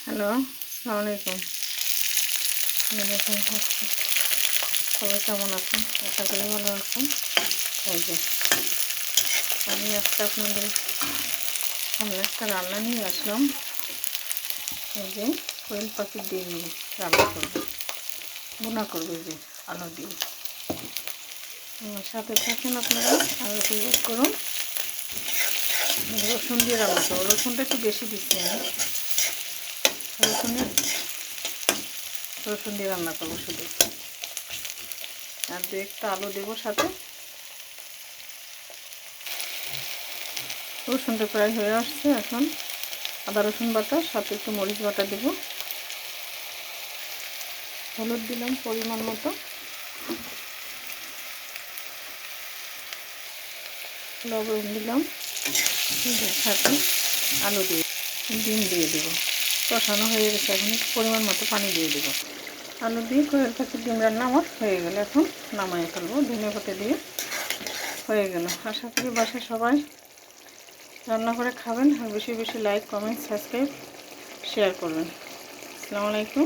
Hello, আসসালামু আলাইকুম। দেখুন সবাই কেমন আছেন? আশা করি ভালো আছেন। এই যে আমি আজকে আপনাদের সামনে একটা রান্না নিয়ে আসলাম। এই যে কোয়েল পাখির ডিম দিয়ে রান্না করবো, ভুনা করবো। এই যে আলু দিয়ে আমার সাথে থাকেন আপনারা আর উপভোগ করুন। রসুন দিয়ে রান্না করবো। রসুনটা একটু বেশি দিচ্ছি আমি। রসুন দিয়ে রান্না করবো শুধু, আর দু একটা আলু দেবো সাথে। রসুনটা প্রায় হয়ে আসছে। এখন আদা রসুন বাটা, সাথে একটু মরিচ বাটা দেব। হলুদ দিলাম পরিমাণ মতো, লবণ দিলাম, সাথে আলু দিয়ে ডিম দিয়ে দেব। কষানো হয়ে গেছে, এখন একটু পরিমাণ মতো পানি দিয়ে দেব। আলু দিয়ে কোয়েল পাখির ডিম রান্না আমার হয়ে গেল। এখন নামাই ফেলবো ধনিয়া পাতা দিয়ে। হয়ে গেল। আশা করি বাসায় সবাই রান্না করে খাবেন, আর বেশি বেশি লাইক, কমেন্ট, সাবস্ক্রাইব, শেয়ার করবেন। আসসালামু আলাইকুম।